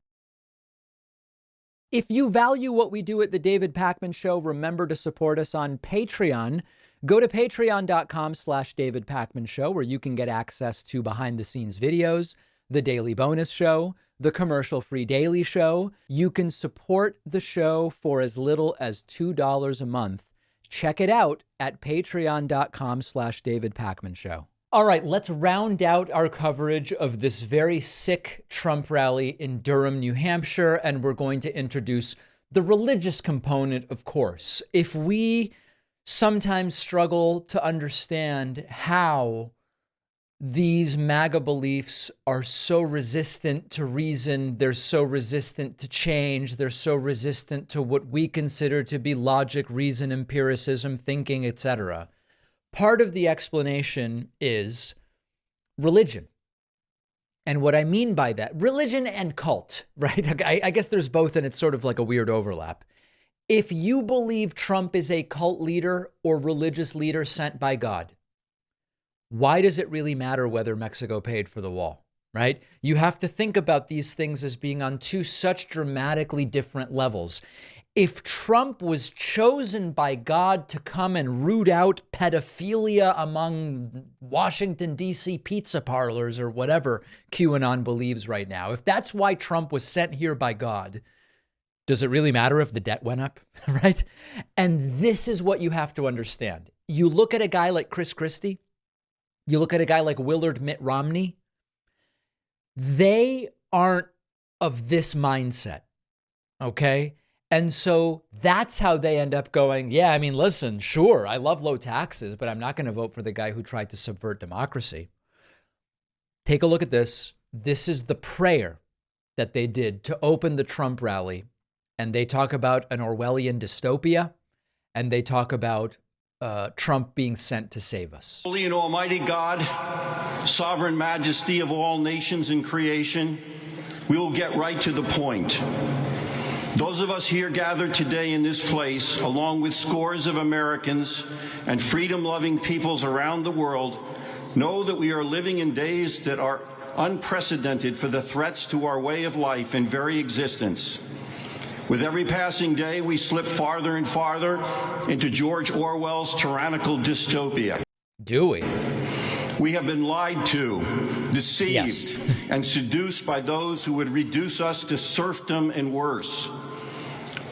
If you value what we do at The David Pakman Show, remember to support us on Patreon. Go to patreon.com/David Pakman Show, where you can get access to behind the scenes videos, the daily bonus show, the commercial-free daily show. You can support the show for as little as $2 a month. Check it out at patreon.com/David Pakman Show. All right, let's round out our coverage of this very sick Trump rally in Durham, New Hampshire, and we're going to introduce the religious component, of course. If we sometimes struggle to understand how these MAGA beliefs are so resistant to reason, they're so resistant to change, they're so resistant to what we consider to be logic, reason, empiricism, thinking, etc. Part of the explanation is religion. And what I mean by that, religion and cult, right? I guess there's both, and it's sort of like a weird overlap. If you believe Trump is a cult leader or religious leader sent by God, why does it really matter whether Mexico paid for the wall, right? You have to think about these things as being on two such dramatically different levels. If Trump was chosen by God to come and root out pedophilia among Washington, D.C. pizza parlors or whatever QAnon believes right now, if that's why Trump was sent here by God, does it really matter if the debt went up, right? And this is what you have to understand. You look at a guy like Chris Christie, you look at a guy like Willard Mitt Romney, they aren't of this mindset, okay? And so that's how they end up going, yeah, I mean, listen, sure, I love low taxes, but I'm not going to vote for the guy who tried to subvert democracy. Take a look at this. This is the prayer that they did to open the Trump rally. And they talk about an Orwellian dystopia, and they talk about Trump being sent to save us. Holy and almighty God, sovereign majesty of all nations in creation, we will get right to the point. Those of us here gathered today in this place, along with scores of Americans and freedom-loving peoples around the world, know that we are living in days that are unprecedented for the threats to our way of life and very existence. With every passing day, we slip farther and farther into George Orwell's tyrannical dystopia. Do we? We have been lied to, deceived, and seduced by those who would reduce us to serfdom and worse.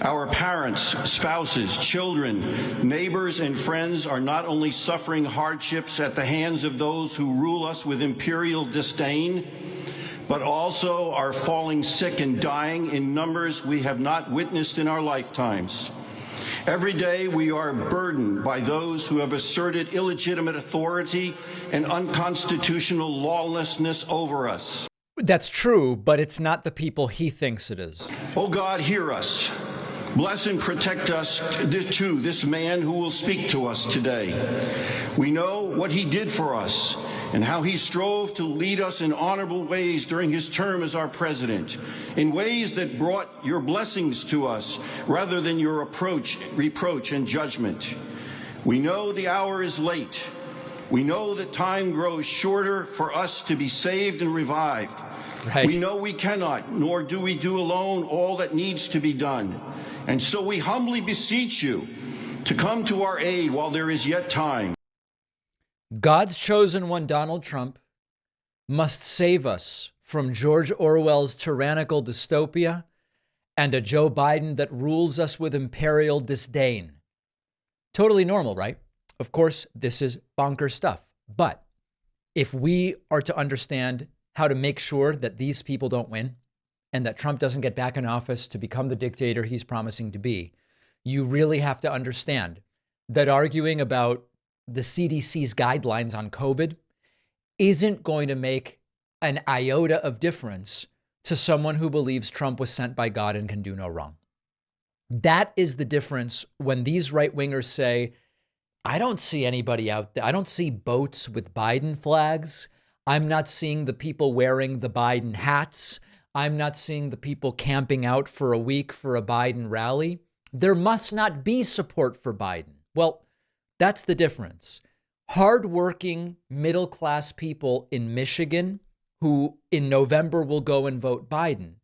Our parents, spouses, children, neighbors, and friends are not only suffering hardships at the hands of those who rule us with imperial disdain, but also are falling sick and dying in numbers we have not witnessed in our lifetimes. Every day we are burdened by those who have asserted illegitimate authority and unconstitutional lawlessness over us. That's true, but it's not the people he thinks it is. Oh God, hear us. Bless and protect us to this man who will speak to us today. We know what he did for us and how he strove to lead us in honorable ways during his term as our president, in ways that brought your blessings to us rather than your reproach and judgment. We know the hour is late. We know that time grows shorter for us to be saved and revived. Right. We know we cannot, nor do we do alone all that needs to be done. And so we humbly beseech you to come to our aid while there is yet time. God's chosen one, Donald Trump, must save us from George Orwell's tyrannical dystopia and a Joe Biden that rules us with imperial disdain. Totally normal, right? Of course, this is bonker stuff. But if we are to understand how to make sure that these people don't win and that Trump doesn't get back in office to become the dictator he's promising to be, you really have to understand that arguing about the CDC's guidelines on COVID isn't going to make an iota of difference to someone who believes Trump was sent by God and can do no wrong. That is the difference when these right-wingers say, I don't see anybody out there. I don't see boats with Biden flags. I'm not seeing the people wearing the Biden hats. I'm not seeing the people camping out for a week for a Biden rally. There must not be support for Biden. Well, that's the difference. Hardworking middle-class people in Michigan who in November will go and vote Biden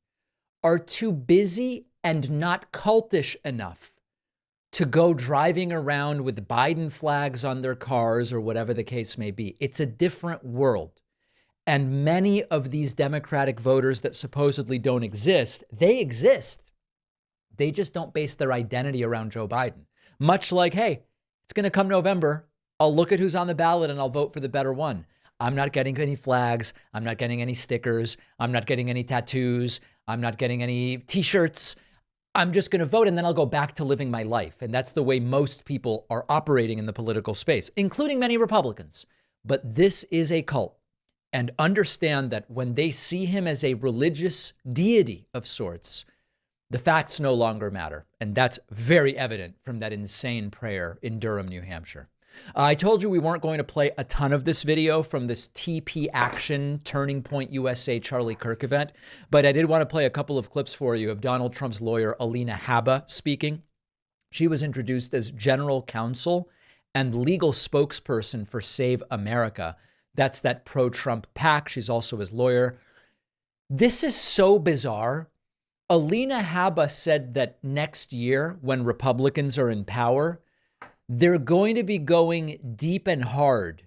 are too busy and not cultish enough to go driving around with Biden flags on their cars or whatever the case may be. It's a different world. And many of these Democratic voters that supposedly don't exist, they exist. They just don't base their identity around Joe Biden. Much like, hey, it's going to come November. I'll look at who's on the ballot and I'll vote for the better one. I'm not getting any flags. I'm not getting any stickers. I'm not getting any tattoos. I'm not getting any T-shirts. I'm just going to vote and then I'll go back to living my life. And that's the way most people are operating in the political space, including many Republicans. But this is a cult. And understand that when they see him as a religious deity of sorts, the facts no longer matter. And that's very evident from that insane prayer in Durham, New Hampshire. I told you we weren't going to play a ton of this video from this TP Action Turning Point USA Charlie Kirk event, but I did want to play a couple of clips for you of Donald Trump's lawyer, Alina Habba, speaking. She was introduced as general counsel and legal spokesperson for Save America. That's that pro-Trump PAC. She's also his lawyer. This is so bizarre. Alina Habba said that next year, when Republicans are in power, they're going to be going deep and hard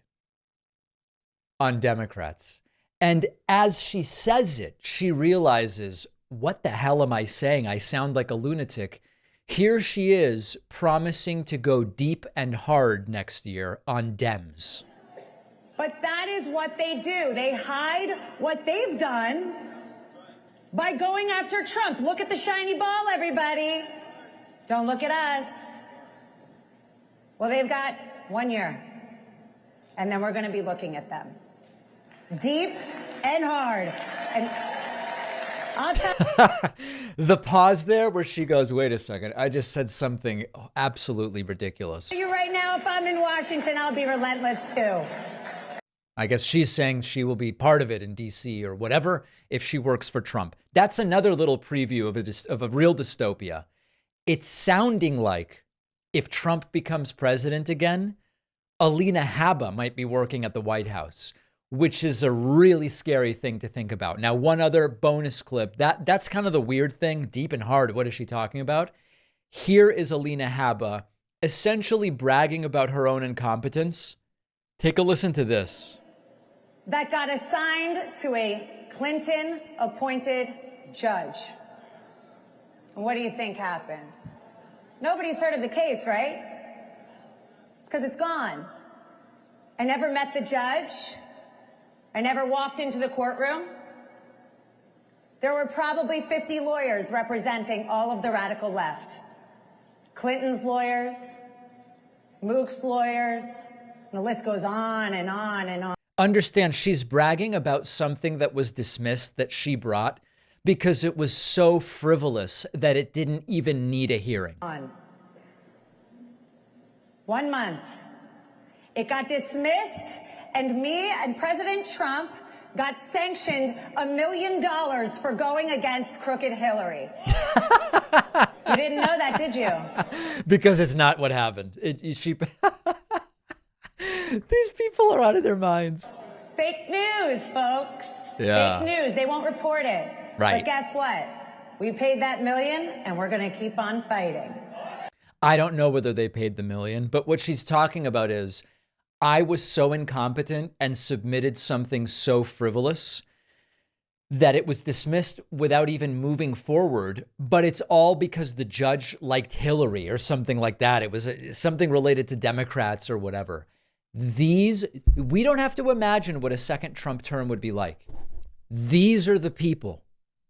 on Democrats. And as she says it, she realizes, what the hell am I saying? I sound like a lunatic. Here she is promising to go deep and hard next year on Dems. But that is what they do. They hide what they've done by going after Trump. Look at the shiny ball, everybody. Don't look at us. Well, they've got 1 year. And then we're going to be looking at them. Deep and hard. And I'll tell The pause there where she goes, wait a second, I just said something absolutely ridiculous. you right now, if I'm in Washington, I'll be relentless too. I guess she's saying she will be part of it in DC or whatever if she works for Trump. That's another little preview of a real dystopia. It's sounding like if Trump becomes president again, Alina Habba might be working at the White House, which is a really scary thing to think about. Now, one other bonus clip, that's kind of the weird thing, deep and hard. What is she talking about? Here is Alina Habba essentially bragging about her own incompetence. Take a listen to this. That got assigned to a Clinton-appointed judge. And what do you think happened? Nobody's heard of the case, right? It's because it's gone. I never met the judge. I never walked into the courtroom. There were probably 50 lawyers representing all of the radical left. Clinton's lawyers, Mook's lawyers, and the list goes on and on and on. Understand, she's bragging about something that was dismissed that she brought because it was so frivolous that it didn't even need a hearing. 1 month. It got dismissed, and me and President Trump got sanctioned $1 million for going against crooked Hillary. You didn't know that, did you? Because it's not what happened. These people are out of their minds. Fake news, folks. Yeah. Fake news. They won't report it. Right. But guess what? We paid that $1 million, and we're going to keep on fighting. I don't know whether they paid the $1 million, but what she's talking about is, I was so incompetent and submitted something so frivolous that it was dismissed without even moving forward. But it's all because the judge liked Hillary or something like that. It was something related to Democrats or whatever. We don't have to imagine what a second Trump term would be like. These are the people.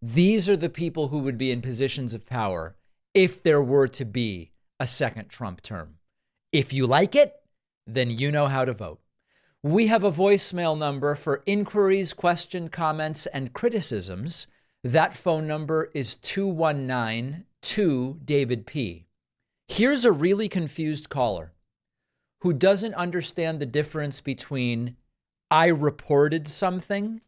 These are the people who would be in positions of power if there were to be a second Trump term. If you like it, then you know how to vote. We have a voicemail number for inquiries, questions, comments, and criticisms. That phone number is 219-2-DAVID-P. Here's a really confused caller who doesn't understand the difference between I reported something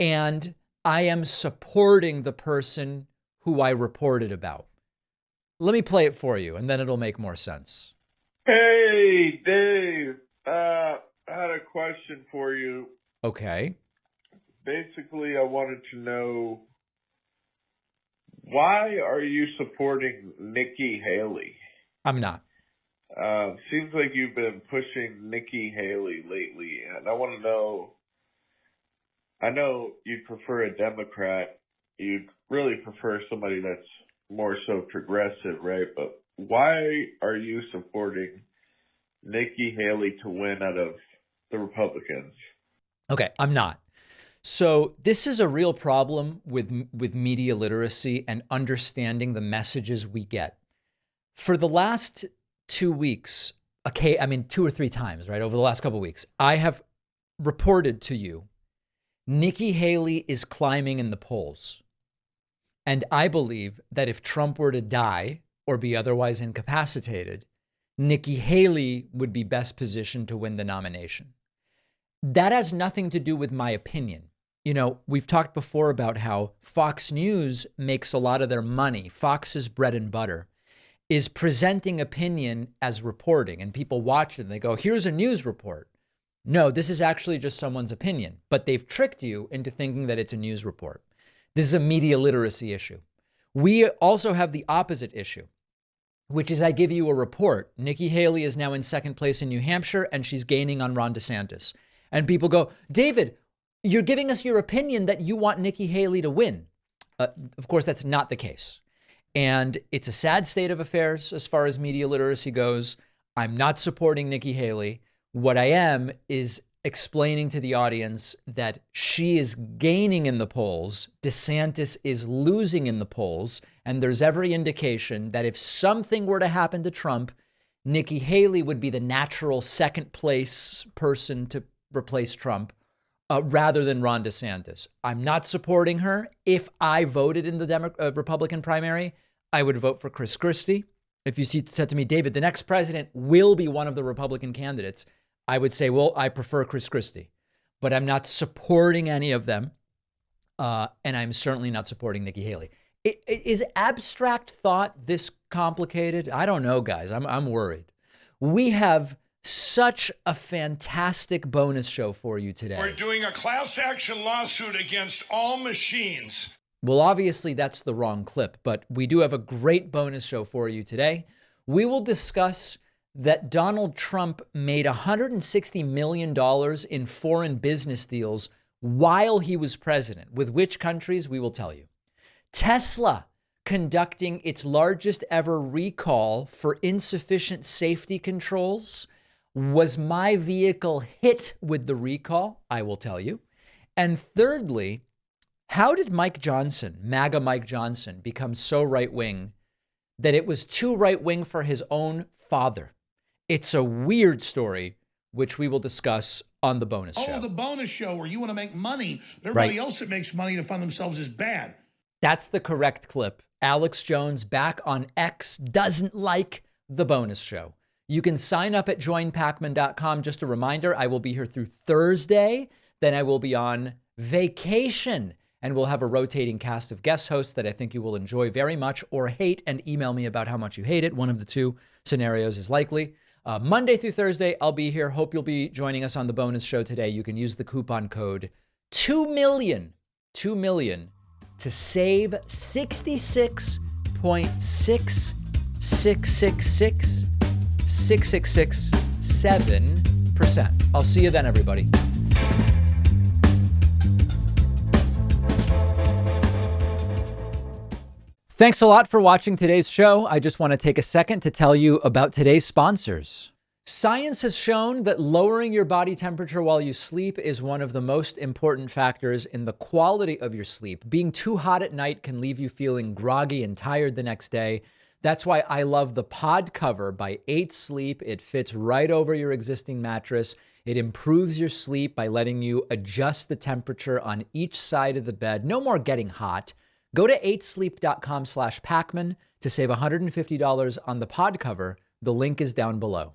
and I am supporting the person who I reported about. Let me play it for you, and then it'll make more sense. Hey, Dave. I had a question for you. Okay. Basically, I wanted to know, why are you supporting Nikki Haley? I'm not. Seems like you've been pushing Nikki Haley lately, and I want to know, I know you'd prefer a Democrat. You'd really prefer somebody that's more so progressive, right? But why are you supporting Nikki Haley to win out of the Republicans? Okay, I'm not. So this is a real problem with media literacy and understanding the messages we get. For the last 2 weeks, 2 or 3 times, right, over the last couple of weeks, I have reported to you, Nikki Haley is climbing in the polls. And I believe that if Trump were to die or be otherwise incapacitated, Nikki Haley would be best positioned to win the nomination. That has nothing to do with my opinion. You know, we've talked before about how Fox News makes a lot of their money. Fox's bread and butter is presenting opinion as reporting, and people watch it and they go, here's a news report. No, this is actually just someone's opinion, but they've tricked you into thinking that it's a news report. This is a media literacy issue. We also have the opposite issue, which is I give you a report. Nikki Haley is now in second place in New Hampshire, and she's gaining on Ron DeSantis. And people go, David, you're giving us your opinion that you want Nikki Haley to win. Of course, that's not the case. And it's a sad state of affairs as far as media literacy goes. I'm not supporting Nikki Haley. What I am is explaining to the audience that she is gaining in the polls, DeSantis is losing in the polls, and there's every indication that if something were to happen to Trump, Nikki Haley would be the natural second place person to replace Trump rather than Ron DeSantis. I'm not supporting her. If I voted in the Republican primary, I would vote for Chris Christie. If you said to me, David, the next president will be one of the Republican candidates, I would say, well, I prefer Chris Christie, but I'm not supporting any of them. And I'm certainly not supporting Nikki Haley. Is abstract thought this complicated? I don't know, guys. I'm worried. We have such a fantastic bonus show for you today. We're doing a class action lawsuit against all machines. Well, obviously, that's the wrong clip, but we do have a great bonus show for you today. We will discuss that Donald Trump made $160 million in foreign business deals while he was president. With which countries, we will tell you. Tesla conducting its largest ever recall for insufficient safety controls. Was my vehicle hit with the recall? I will tell you. And thirdly, how did Mike Johnson, MAGA Mike Johnson, become so right-wing that it was too right-wing for his own father? It's a weird story, which we will discuss on the bonus show. Oh, the bonus show where you want to make money. Everybody else that makes money to fund themselves is bad. That's the correct clip. Alex Jones back on X doesn't like the bonus show. You can sign up at joinpacman.com. Just a reminder, I will be here through Thursday. Then I will be on vacation. And we'll have a rotating cast of guest hosts that I think you will enjoy very much or hate, and email me about how much you hate it. One of the two scenarios is likely. Monday through Thursday, I'll be here. Hope you'll be joining us on the bonus show today. You can use the coupon code 2 million to save 66.666667%. I'll see you then, everybody. Thanks a lot for watching today's show. I just want to take a second to tell you about today's sponsors. Science has shown that lowering your body temperature while you sleep is one of the most important factors in the quality of your sleep. Being too hot at night can leave you feeling groggy and tired the next day. That's why I love the Pod Cover by 8 Sleep. It fits right over your existing mattress. It improves your sleep by letting you adjust the temperature on each side of the bed. No more getting hot. Go to 8sleep.com/Pacman to save $150 on the Pod Cover. The link is down below.